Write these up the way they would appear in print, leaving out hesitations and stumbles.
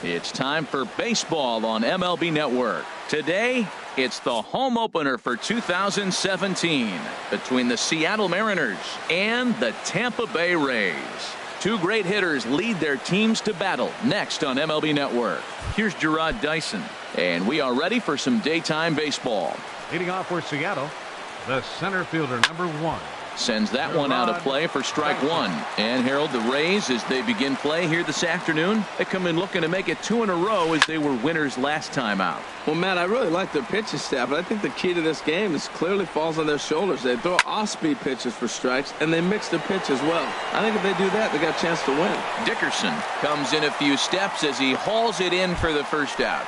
It's time for baseball on MLB Network. Today, it's the home opener for 2017 between the Seattle Mariners and the Tampa Bay Rays. Two great hitters lead their teams to battle next on MLB Network. Here's Gerard Dyson, and we are ready for some daytime baseball. Leading off for Seattle, the center fielder, number 1. Sends that one out of play for strike one. And Harold, the Rays, as they begin play here this afternoon, they come in looking to make it 2 in a row as they were winners last time out. Well, Matt, I really like their pitching staff, but I think the key to this game is clearly falls on their shoulders. They throw off-speed pitches for strikes, and they mix their pitch as well. I think if they do that, they got a chance to win. Dickerson comes in a few steps as he hauls it in for the first out.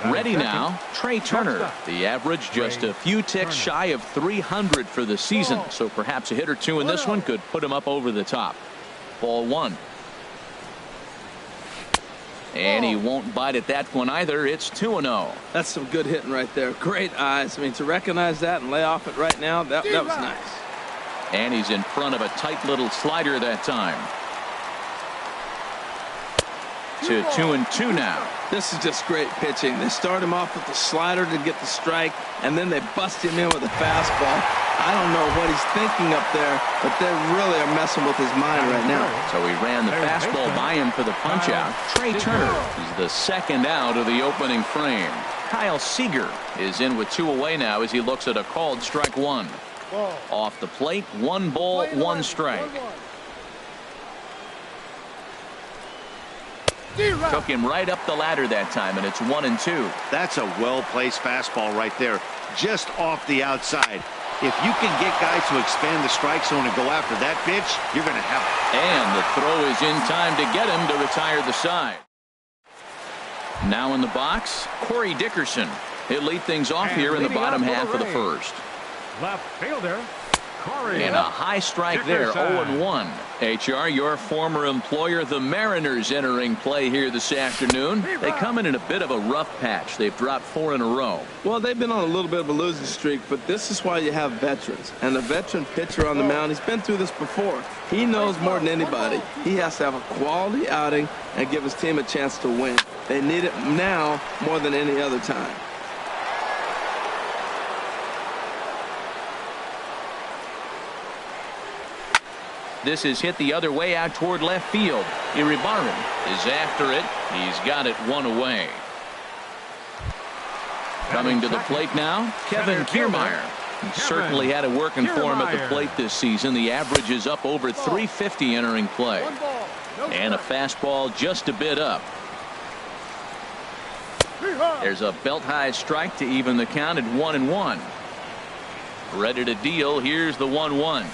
Ready now, Trey Turner. The average just a few ticks shy of 300 for the season, so perhaps a hit or two in this one could put him up over the top. Ball 1. And he won't bite at that one either. It's 2-0. That's some good hitting right there. Great eyes. I mean, to recognize that and lay off it right now, that was nice. And he's in front of a tight little slider that time. To 2-2 now. This is just great pitching. They start him off with the slider to get the strike, and then they bust him in with a fastball. I don't know what he's thinking up there, but they really are messing with his mind right now. So he ran the fastball by him for the punch-out. Trey Turner is the second out of the opening frame. Kyle Seager is in with 2 away now as he looks at a called strike 1. Off the plate, 1 ball, 1 strike. Took him right up the ladder that time, and it's 1-2. That's a well-placed fastball right there, just off the outside. If you can get guys to expand the strike zone and go after that pitch, you're going to have it. And the throw is in time to get him to retire the side. Now in the box, Corey Dickerson. He'll lead things off here in the bottom half of the first. Left fielder, Corey. And a high strike there, 0-1. HR, your former employer, the Mariners, entering play here this afternoon. They come in a bit of a rough patch. They've dropped 4 in a row. Well, they've been on a little bit of a losing streak, but this is why you have veterans. And the veteran pitcher on the mound, he's been through this before. He knows more than anybody. He has to have a quality outing and give his team a chance to win. They need it now more than any other time. This is hit the other way out toward left field. Iribarren is after it. He's got it 1 away. Coming to the plate now, Kevin Kiermaier. He certainly had it working for him at the plate this season. The average is up over 350 entering play. And a fastball just a bit up. There's a belt-high strike to even the count at 1-1. Ready to deal. Here's the 1-1.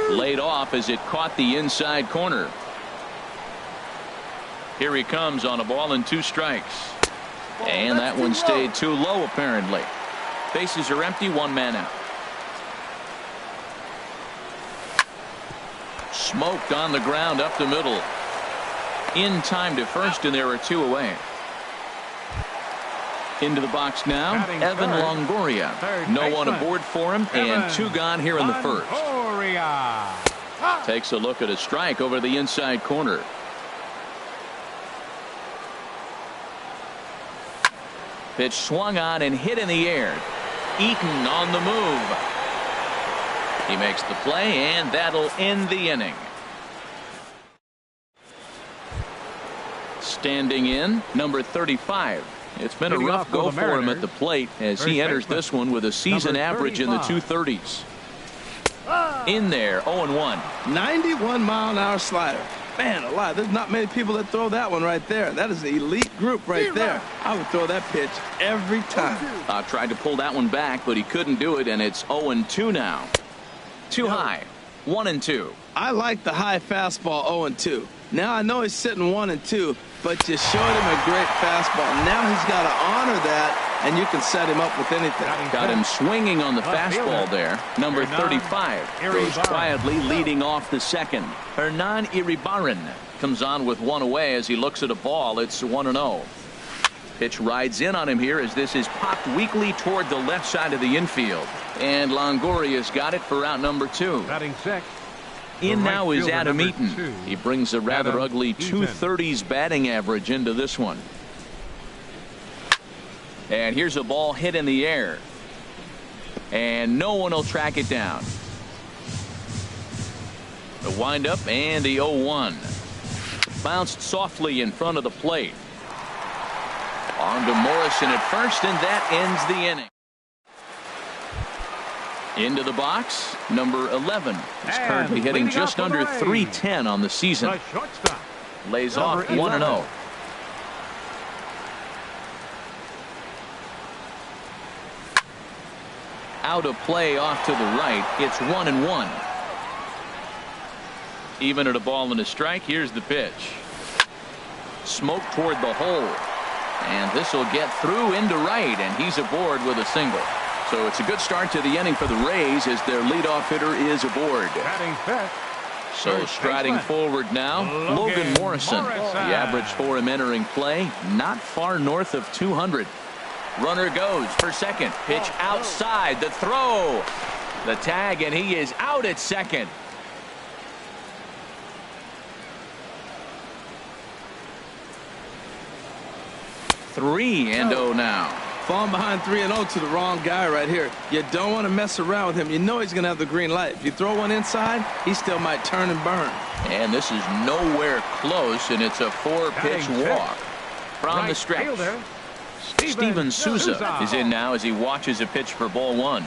Laid off as it caught the inside corner. Here he comes on a ball and 2 strikes. And that one stayed too low apparently. Bases are empty, 1 man out. Smoked on the ground up the middle. In time to first, and there are 2 away. Into the box now, Evan Longoria. No one aboard for him, and 2 gone here in the first. Takes a look at a strike over the inside corner. Pitch swung on and hit in the air. Eaton on the move. He makes the play, and that'll end the inning. Standing in, number 35. It's been a rough go for him at the plate as he enters this one with a season average in the 230s. In there, 0-1. 91-mile-an-hour slider. Man alive, there's not many people that throw that one right there. That is an elite group right there. I would throw that pitch every time. Tried to pull that one back, but he couldn't do it, and it's 0-2 now. Too high, 1-2. I like the high fastball 0-2. Now I know he's sitting 1-2, but you showed him a great fastball. Now he's got to honor that, and you can set him up with anything. Got him swinging on the fastball there. Number 35 goes quietly leading off the second. Hernan Iribarren comes on with 1 away as he looks at a ball. It's 1-0. Pitch rides in on him here as this is popped weakly toward the left side of the infield. And Longoria's got it for out number 2. Batting 6. In right now is fielder, Adam number Eaton. 2. He brings a rather Adam ugly Eaton. 230s batting average into this one. And here's a ball hit in the air. And no one will track it down. The windup and the 0-1. Bounced softly in front of the plate. On to Morrison at first, and that ends the inning. Into the box, number 11. He's And currently hitting leading just off for under the Rays, 310 on the season. The shortstop. Lays number off 1-0. Out of play off to the right. It's 1-1. Even at a ball and a strike, here's the pitch. Smoke toward the hole. And this will get through into right, and he's aboard with a single. So it's a good start to the inning for the Rays as their leadoff hitter is aboard. Batting fifth. So First striding baseman, forward now, Logan Morrison. The average for him entering play, not far north of 200. Runner goes for second. Pitch outside. The throw. The tag, and he is out at second. Three and 0 now. Falling behind 3-0 to the wrong guy right here. You don't want to mess around with him. You know he's going to have the green light. If you throw one inside, he still might turn and burn. And this is nowhere close, and it's a 4-pitch walk. From the stretch, Fielder, Steven Souza is in now as he watches a pitch for ball one.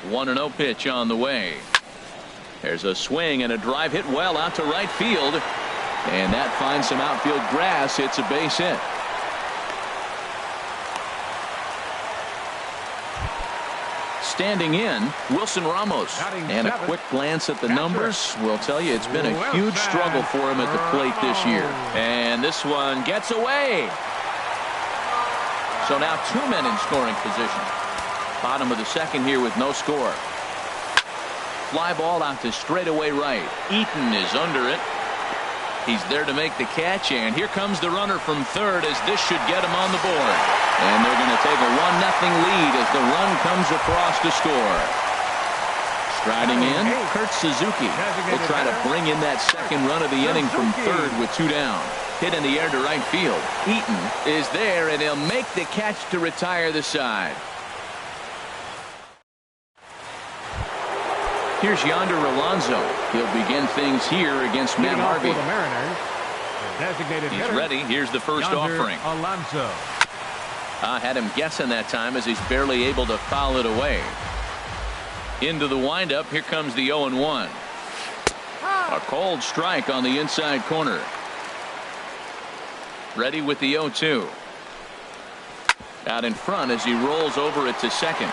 1-0 pitch on the way. There's a swing and a drive hit well out to right field. And that finds some outfield grass. It's a base hit. Standing in, Wilson Ramos. And a quick glance at the numbers will tell you it's been a huge struggle for him at the plate this year. And this one gets away. So now 2 men in scoring position. Bottom of the second here with no score. Fly ball out to straightaway right. Eaton is under it. He's there to make the catch, and here comes the runner from third as this should get him on the board. And they're going to take a 1-0 lead as the run comes across to score. Striding in, Kurt Suzuki will try to bring in that second run of the inning from third with 2 down. Hit in the air to right field. Eaton is there, and he'll make the catch to retire the side. Here's Yonder Alonso. He'll begin things here against Matt Harvey. The Mariners, the designated He's hitter, ready. Here's the first Yonder offering. Alonso. I had him guessing that time as he's barely able to foul it away. Into the windup. Here comes the 0-1. A cold strike on the inside corner. Ready with the 0-2. Out in front as he rolls over it to second.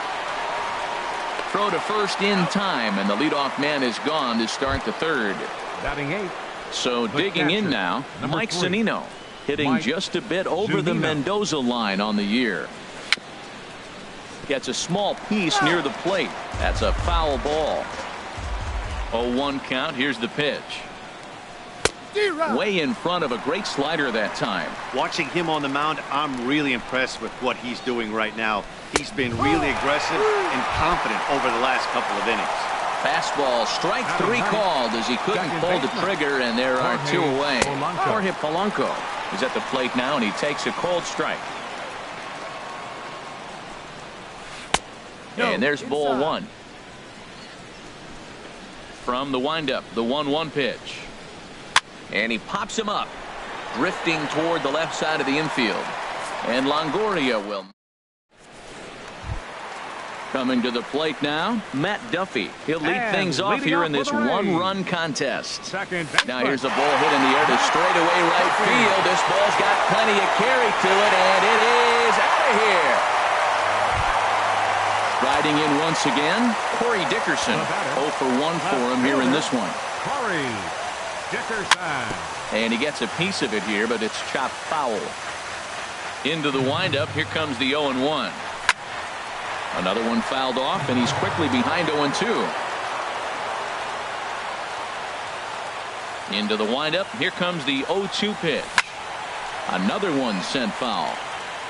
Throw to first in time, and the leadoff man is gone to start the third. Batting 8. So The digging in catcher, now, number Mike 3. Zunino, hitting Mike just a bit over the Zunino. Mendoza line on the year. Gets a small piece near the plate. That's a foul ball. 0-1 count. Here's the pitch. Way in front of a great slider that time. Watching him on the mound, I'm really impressed with what he's doing right now. He's been really aggressive and confident over the last couple of innings. Fastball, strike 3 called as he couldn't pull the trigger, and there are 2 away. Jorge Polanco is at the plate now, and he takes a cold strike. And there's ball 1. From the windup, the 1-1 pitch. And he pops him up, drifting toward the left side of the infield. And Longoria will. Coming to the plate now, Matt Duffy. He'll lead And things off leading here off in this for the Rays. 1-run contest. Second Now baseman. here's a ball hit in the air to straightaway right field. This ball's got plenty of carry to it, and it is out of here. Riding in once again, Corey Dickerson. 0 for 1 for him here in this one. Corey Dickerson. And he gets a piece of it here, but it's chopped foul. Into the windup, here comes the 0-1. Another one fouled off, and he's quickly behind 0-2. Into the windup, here comes the 0-2 pitch. Another one sent foul.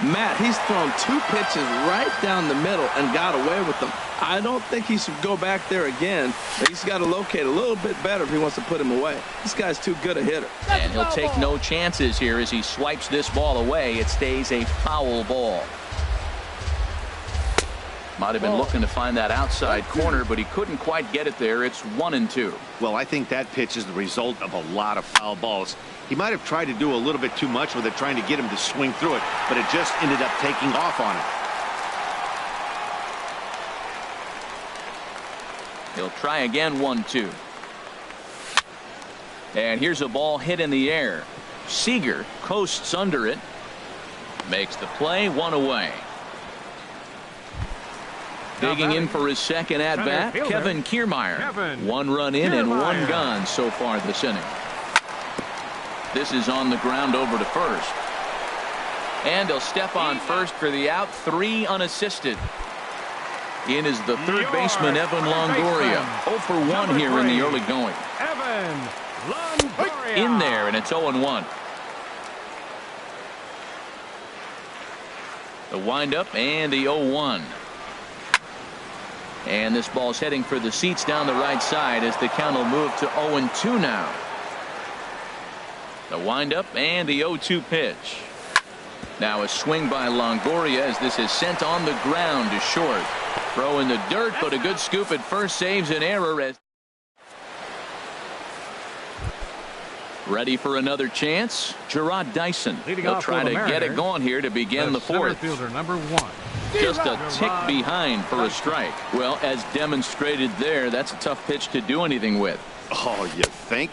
Matt, he's thrown 2 pitches right down the middle and got away with them. I don't think he should go back there again. He's got to locate a little bit better if he wants to put him away. This guy's too good a hitter. And he'll take no chances here as he swipes this ball away. It stays a foul ball. Might have been looking to find that outside corner, but he couldn't quite get it there. It's 1-2. Well, I think that pitch is the result of a lot of foul balls. He might have tried to do a little bit too much with it, trying to get him to swing through it, but it just ended up taking off on him. He'll try again, 1-2. And here's a ball hit in the air. Seager coasts under it. Makes the play, 1 away. Digging in for his second at-bat, Kevin Kiermaier. 1 run in and 1 gone so far this inning. This is on the ground over to first. And he'll step on first for the out, 3 unassisted. In is the third baseman, Evan Longoria. 0 for 1 here in the early going. Evan Longoria. In there, and it's 0-1. The windup and the 0-1. And this ball's heading for the seats down the right side as the count will move to 0-2 now. The windup and the 0-2 pitch. Now a swing by Longoria as this is sent on the ground to short. Throw in the dirt, but a good scoop at first saves an error. As ready for another chance, Gerard Dyson. He'll try to get it going here to begin the fourth. Fielder number 1. Just a tick behind for a strike. Well, as demonstrated there, that's a tough pitch to do anything with. Oh, you think?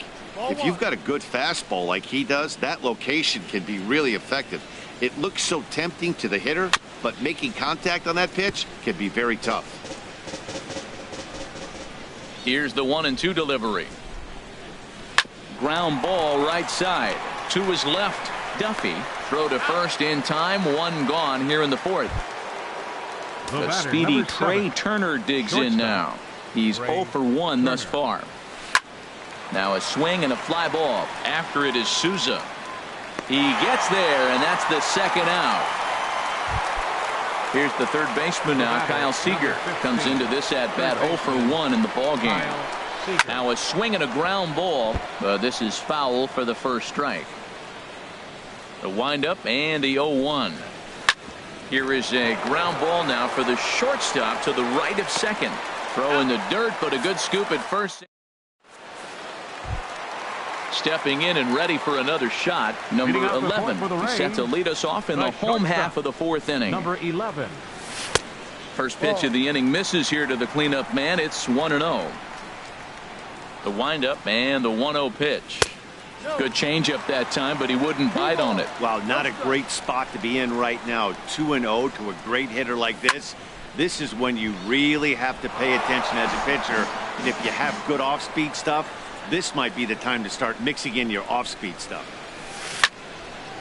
If you've got a good fastball like he does, that location can be really effective. It looks so tempting to the hitter, but making contact on that pitch can be very tough. Here's the 1-2 delivery. Ground ball right side. To his left, Duffy. Throw to first in time. 1 gone here in the fourth. The speedy Trey Turner digs in now. He's 0 for 1 thus far. Now a swing and a fly ball. After it is Souza. He gets there, and that's the second out. Here's the third baseman now, Kyle Seager. Comes into this at-bat 0 for 1 in the ballgame. Now a swing and a ground ball. This is foul for the first strike. The windup and the 0-1. Here is a ground ball now for the shortstop to the right of second. Throw in the dirt, but a good scoop at first. Stepping in and ready for another shot, number 11. He's set to lead us off in the home half of the fourth inning. Number 11. First pitch of the inning misses here to the cleanup man. It's 1-0. The windup and the 1-0 pitch. Good changeup that time, but he wouldn't bite on it. Wow, not a great spot to be in right now. 2-0 to a great hitter like this. This is when you really have to pay attention as a pitcher. And if you have good off-speed stuff, this might be the time to start mixing in your off-speed stuff.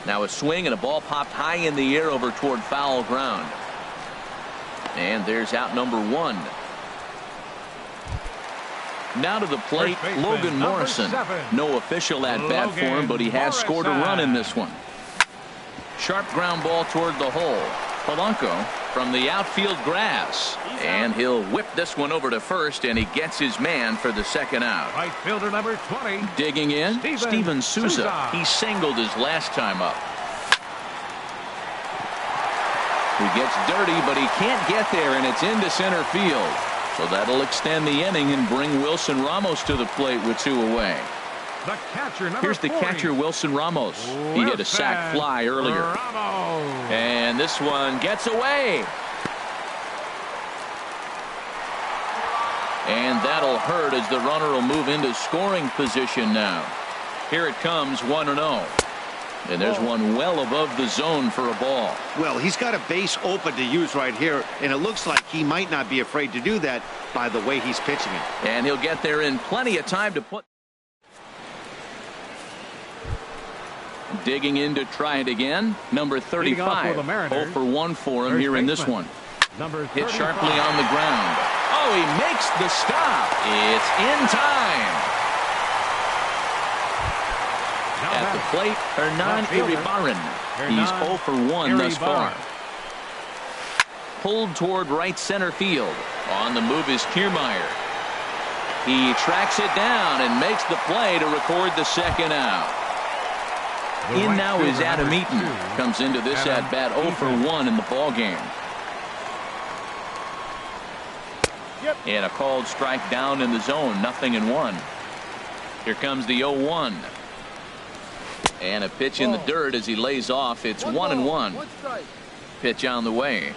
Now a swing and a ball popped high in the air over toward foul ground. And there's out number 1. Now to the plate, Logan Morrison. No official at-bat for him, but he has scored a run in this one. Sharp ground ball toward the hole. Polanco from the outfield grass. And he'll whip this one over to first, and he gets his man for the second out. Right fielder number 20. Digging in, Steven Souza. He singled his last time up. He gets dirty, but he can't get there, and it's into center field. So that'll extend the inning and bring Wilson Ramos to the plate with 2 away. The catcher, here's the catcher, Wilson Ramos. He hit a sac fly earlier. And this one gets away. And that'll hurt as the runner will move into scoring position now. Here it comes, 1-0. And there's one well above the zone for a ball. Well, he's got a base open to use right here, and it looks like he might not be afraid to do that by the way he's pitching it. And he'll get there in plenty of time to put. Digging in to try it again. Number 35. 0 for 1 for him here in this one. Hit sharply on the ground. Oh, he makes the stop. It's in time. At the plate, Hernan Iribarren. He's 0 for 1 thus far. Pulled toward right center field. On the move is Kiermaier. He tracks it down and makes the play to record the second out. In now is Adam Eaton. Comes into this at bat 0 for 1 in the ball game. And a called strike down in the zone, 0-1. Here comes the 0-1. And a pitch in the dirt as he lays off. It's 1-1. Pitch on the way.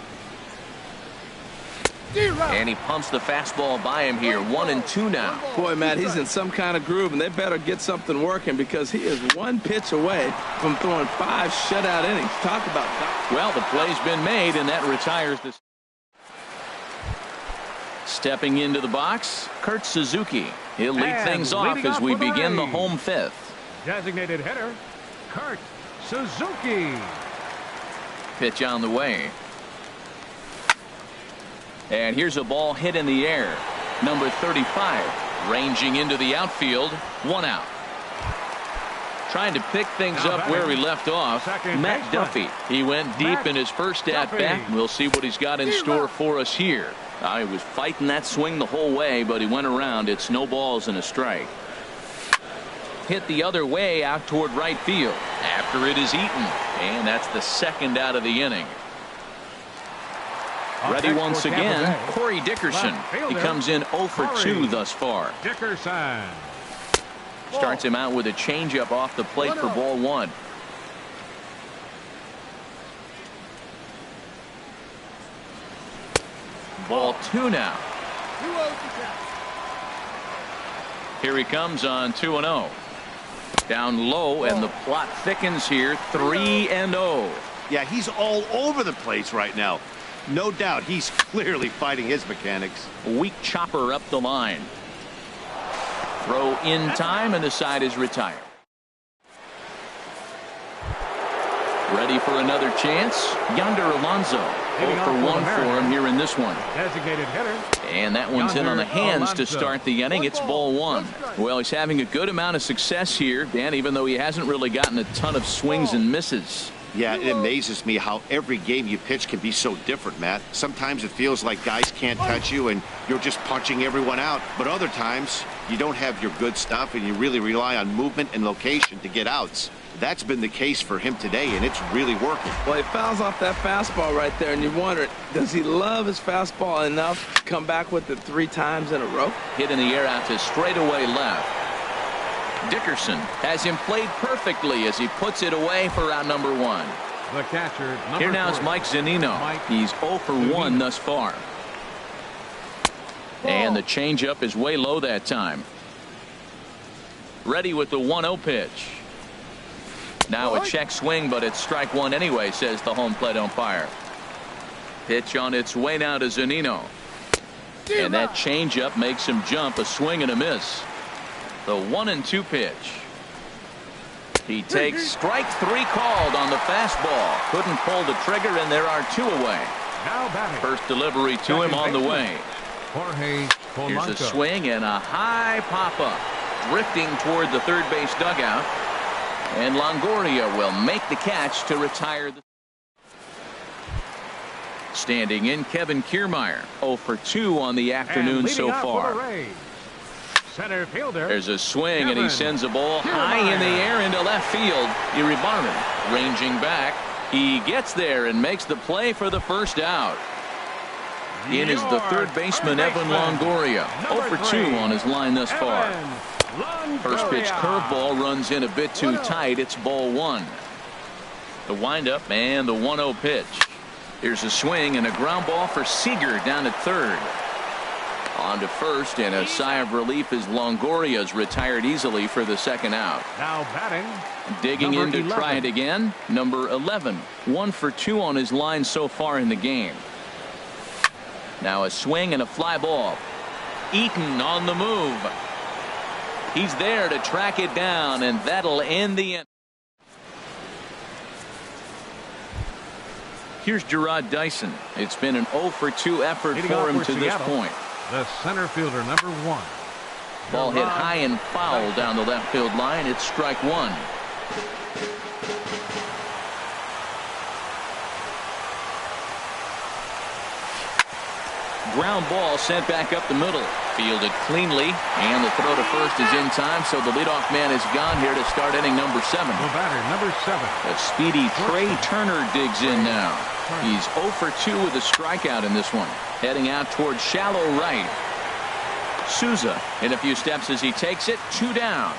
And he pumps the fastball by him here. 1-2 now. Boy, Matt, he's in some kind of groove, and they better get something working because he is one pitch away from throwing 5 shutout innings. Talk about that. Well, the play's been made, and that retires this. Stepping into the box, Kurt Suzuki. He'll lead things off as we begin the home fifth. Designated hitter, Kurt Suzuki. Pitch on the way. And here's a ball hit in the air. Number 35, ranging into the outfield. 1 out. Trying to pick things up where he left off. Matt Duffy. He went deep in his first at bat. We'll see what he's got in store for us here. He was fighting that swing the whole way, but he went around. It's no balls and a strike. Hit the other way out toward right field. After it is Eaton. And that's the second out of the inning. Ready once again, Corey Dickerson. He comes in 0 for 2 thus far. Dickerson starts him out with a changeup off the plate for ball 1. Ball 2 now. Here he comes on 2-0. Down low, and the plot thickens here. 3-0. Yeah, he's all over the place right now. No doubt he's clearly fighting his mechanics. Weak chopper up the line. Throw in time, and the side is retired. Ready for another chance. Yonder Alonso. 0 for 1 for him here in this one. Designated hitter. And that one's in on the hands to start the inning. It's ball 1. Well, he's having a good amount of success here, Dan, even though he hasn't really gotten a ton of swings and misses. Yeah, it amazes me how every game you pitch can be so different, Matt. Sometimes it feels like guys can't touch you and you're just punching everyone out. But other times you don't have your good stuff and you really rely on movement and location to get outs. That's been the case for him today, and it's really working. Well, he fouls off that fastball right there, and you wonder, does he love his fastball enough to come back with it 3 times in a row? Hit in the air out to straightaway left. Dickerson has him played perfectly as he puts it away for out number 1. The catcher. Here now is Mike Zunino. He's 0 for 1 thus far. And the changeup is way low that time. Ready with the 1-0 pitch. Now a check swing, but it's strike 1 anyway, says the home plate umpire. Pitch on its way now to Zunino. And that changeup makes him jump. A swing and a miss. The 1-2 pitch. He takes strike 3 called on the fastball. Couldn't pull the trigger, and there are 2 away. First delivery to him on the way. Here's a swing and a high pop-up. Drifting toward the third base dugout. And Longoria will make the catch to retire. Standing in, Kevin Kiermaier. 0 for 2 on the afternoon so far. Center fielder. There's a swing, and he sends a ball high in the air into left field. Iribarren ranging back. He gets there and makes the play for the first out. In is the third baseman, Evan Longoria. 0 for 2 on his line thus far. First pitch curveball runs in a bit too tight. It's ball 1. The windup and the 1-0 pitch. Here's a swing and a ground ball for Seager down at third. On to first, and a sigh of relief as Longoria's retired easily for the second out. Now batting. Digging in to try it again. Number 11. 1 for 2 on his line so far in the game. Now a swing and a fly ball. Eaton on the move. He's there to track it down, and that'll end the inning. Here's Gerard Dyson. It's been an 0 for 2 effort for him to this point. The center fielder, number 1. Ball hit high and foul down the left field line. It's strike 1. ground ball sent back up the middle. Fielded cleanly, and the throw to first is in time, so the leadoff man is gone here to start inning number 7. The batter, number 7. A speedy Trey Turner digs in now. He's 0 for 2 with a strikeout in this one. Heading out towards shallow right. Souza in a few steps as he takes it. 2 down.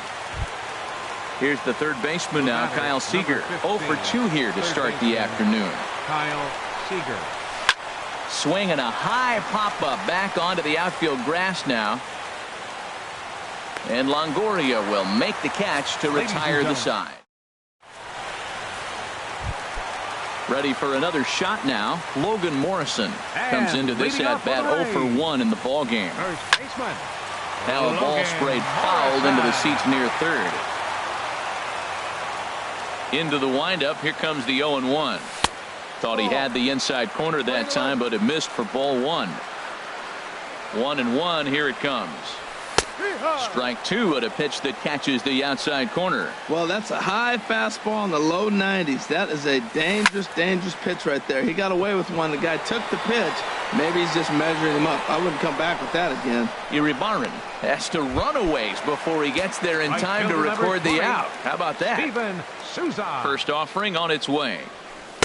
Here's the third baseman now, Kyle Seager. 0 for 2 here to start the afternoon. Kyle Seager. Swinging a high pop-up back onto the outfield grass now. And Longoria will make the catch to retire the side. Ready for another shot now. Logan Morrison comes into this at-bat 0 for 1 in the ball game. First baseman. Now a ball sprayed fouled into the seats near third. Into the windup. Here comes the 0-1. Thought he had the inside corner that time, but it missed for ball 1. 1-1. Here it comes. Strike 2 at a pitch that catches the outside corner. Well, that's a high fastball in the low 90s. That is a dangerous, dangerous pitch right there. He got away with one. The guy took the pitch. Maybe he's just measuring him up. I wouldn't come back with that again. Iribarren has to run a ways before he gets there in time to record the out. How about that? Steven Souza. First offering on its way.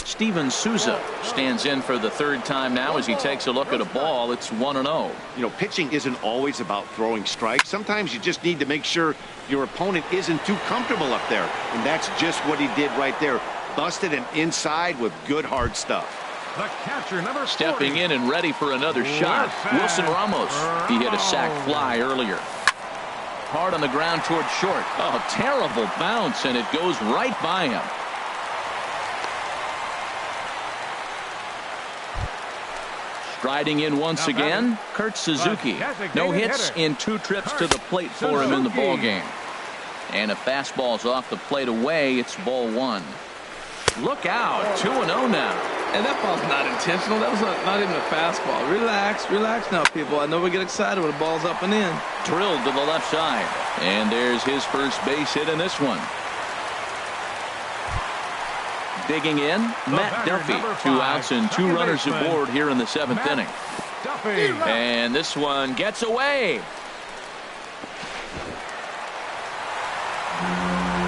Steven Souza stands in for the third time now as he takes a look at a ball. It's 1-0. You know, pitching isn't always about throwing strikes. Sometimes you just need to make sure your opponent isn't too comfortable up there. And that's just what he did right there. Busted him inside with good hard stuff. The catcher, number 40. Stepping in and ready for another shot. Wilson Ramos. He hit a sac fly earlier. Hard on the ground towards short. Oh, terrible bounce, and it goes right by him. Striding in once again, Kurt Suzuki. No hits in 2 trips to the plate for him in the ball game. And a fastball's off the plate away. It's ball 1. Look out, 2-0 now. And that ball's not intentional. That was not even a fastball. Relax, relax now, people. I know we get excited when the ball's up and in. Drilled to the left side. And there's his first base hit in this one. Digging in, Matt Duffy. 2 outs and 2 runners aboard here in the 7th inning. Duffy. And this one gets away.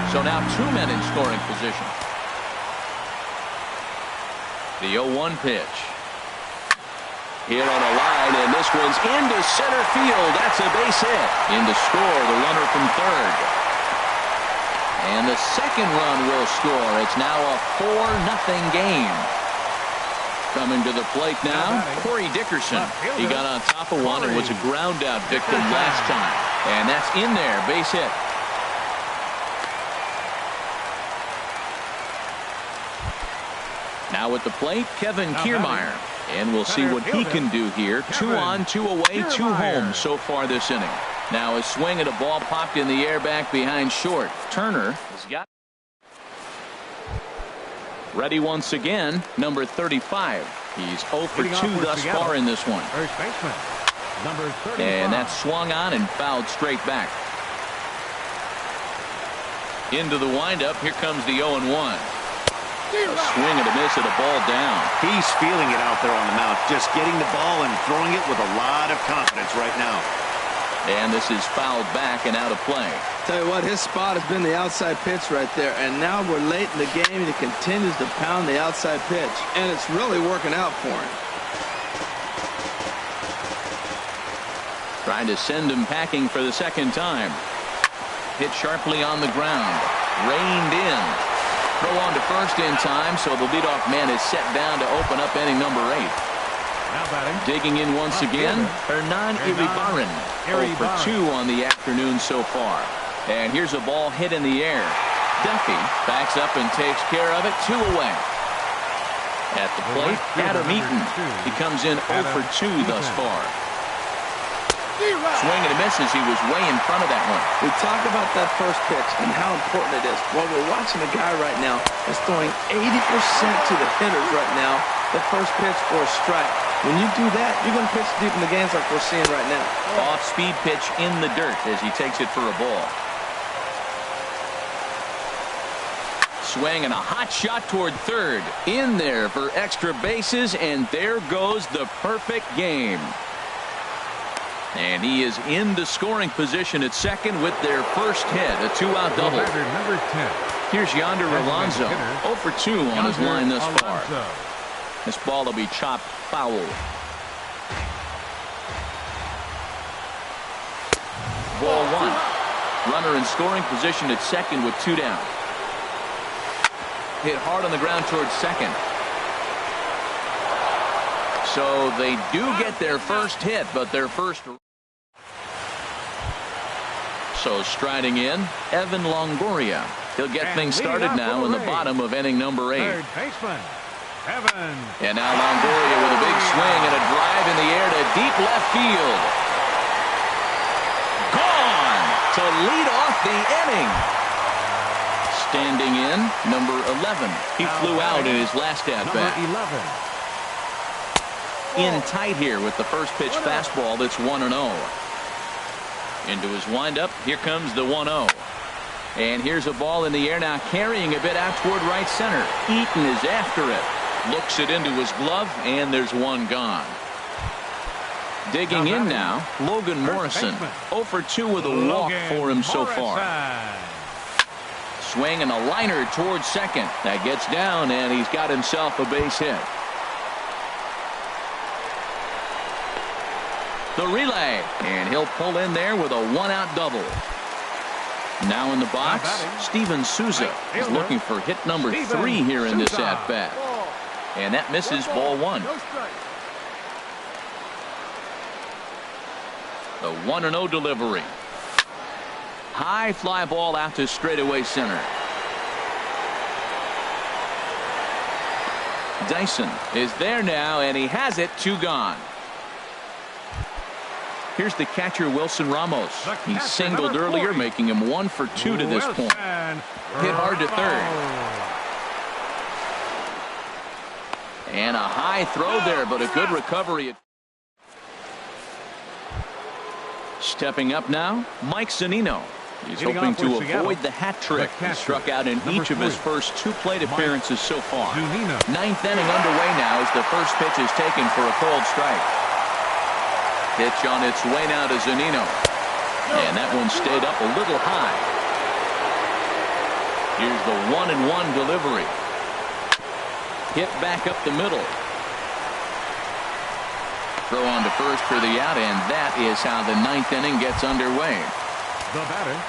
So now 2 men in scoring position. The 0-1 pitch. Hit on a line, and this one's into center field. That's a base hit. In to score, the runner from third. And the second run will score. It's now a 4-0 game. Coming to the plate now, Corey Dickerson. He got on top of one and was a ground out victim last time. And that's in there, base hit. Now at the plate, Kevin Kiermaier. And we'll see what he can do here. 2 on, 2 away, 2 home so far this inning. Now a swing at a ball popped in the air back behind short. Turner has got. Ready once again, number 35. He's 0 for 2 thus far in this one. First baseman, number 35. And that's swung on and fouled straight back. Into the windup. Here comes the 0-1. A swing and a miss at a ball down. He's feeling it out there on the mound. Just getting the ball and throwing it with a lot of confidence right now. And this is fouled back and out of play. Tell you what, his spot has been the outside pitch right there. And now we're late in the game, and he continues to pound the outside pitch. And it's really working out for him. Trying to send him packing for the second time. Hit sharply on the ground. Reined in. Throw on to first in time, so the leadoff man is set down to open up inning number 8. Now batting. Digging in once again, Hernan Iribarren. 0 for 2 on the afternoon so far. And here's a ball hit in the air. Duffy backs up and takes care of it. 2 away. At the plate, Adam Eaton. He comes in 0 for 2 thus far. Swing and a miss as he was way in front of that one. We talk about that first pitch and how important it is. Well, we're watching a guy right now that's throwing 80% to the hitters right now, the first pitch or a strike. When you do that, you're going to pitch deep in the games like we're seeing right now. Off-speed pitch in the dirt as he takes it for a ball. Swing and a hot shot toward third. In there for extra bases, and there goes the perfect game. And he is in the scoring position at second with their first hit, a 2-out double. Number 10. Here's Yonder Alonso, 0 for 2 on his line thus far. This ball will be chopped foul. Ball 1. Runner in scoring position at second with 2 down. Hit hard on the ground towards second. So they do get their first hit, but their first. So striding in, Evan Longoria. He'll get things started now in the bottom of inning number 8. Third baseman, Evan. And now Longoria with a big swing and a drive in the air to deep left field. Gone to lead off the inning. Standing in, number 11. He flew out in his last at-bat. In tight here with the first pitch fastball that's 1-0. Into his windup, here comes the 1-0. And here's a ball in the air now, carrying a bit out toward right center. Eaton is after it. Looks it into his glove, and there's one gone. Digging in now, Logan Morrison. 0 for 2 with a walk for him so far. Swing and a liner towards second. That gets down, and he's got himself a base hit. The relay, and he'll pull in there with a 1-out double. Now in the box, Steven Souza is looking for hit number 3 here in this at-bat. And that misses ball 1. The 1-0 delivery. High fly ball out to straightaway center. Dyson is there now, and he has it. 2 gone. Here's the catcher, Wilson Ramos. He singled earlier, making him 1 for 2 to this point. Hit hard to third. And a high throw there, but a good recovery. Stepping up now, Mike Zunino. He's hoping to avoid the hat trick. He struck out in each of his first 2 plate appearances so far. 9th inning underway now as the first pitch is taken for a cold strike. Pitch on its way now to Zunino. And that one stayed up a little high. Here's the 1-1 delivery. Hit back up the middle. Throw on to first for the out, and that is how the 9th inning gets underway.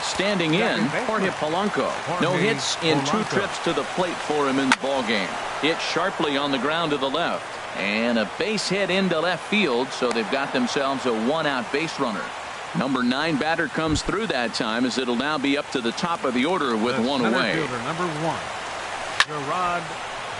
Standing in, Jorge Polanco. No hits in 2 trips to the plate for him in the ballgame. Hit sharply on the ground to the left. And a base hit into left field, so they've got themselves a 1-out base runner. Number 9 batter comes through that time, as it'll now be up to the top of the order with 1 away. Number 1, Gerard.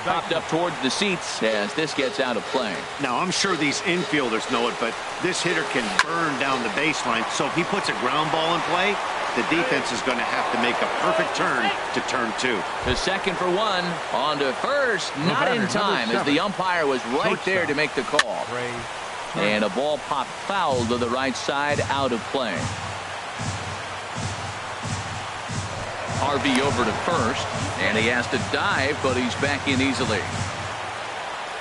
Popped up towards the seats as this gets out of play. Now, I'm sure these infielders know it, but this hitter can burn down the baseline. So if he puts a ground ball in play, the defense is going to have to make a perfect turn to turn 2. The second for 1. On to first. Not in time, as the umpire was right there to make the call. And a ball popped foul to the right side, out of play. Harvey over to first, and he has to dive, but he's back in easily.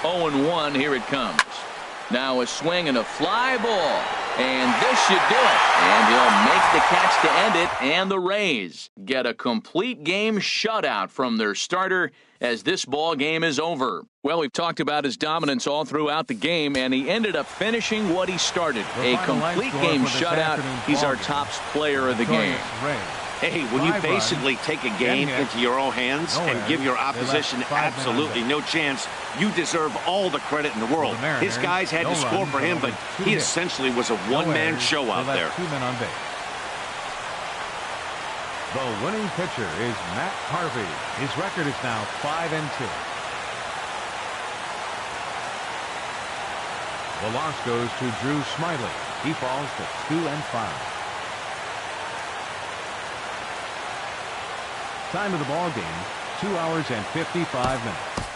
0-1, here it comes. Now a swing and a fly ball, and this should do it. And he'll make the catch to end it, and the Rays get a complete game shutout from their starter as this ball game is over. Well, we've talked about his dominance all throughout the game, and he ended up finishing what he started. A complete game shutout. He's our top player of the game. Hey, when you basically take a game into your own hands and give your opposition absolutely no chance, you deserve all the credit in the world. His guys had to score for him, but he essentially was a one-man show out there. 2 men on base. The winning pitcher is Matt Harvey. His record is now 5-2. The loss goes to Drew Smiley. He falls to 2-5. Time of the ball game, 2 hours and 55 minutes.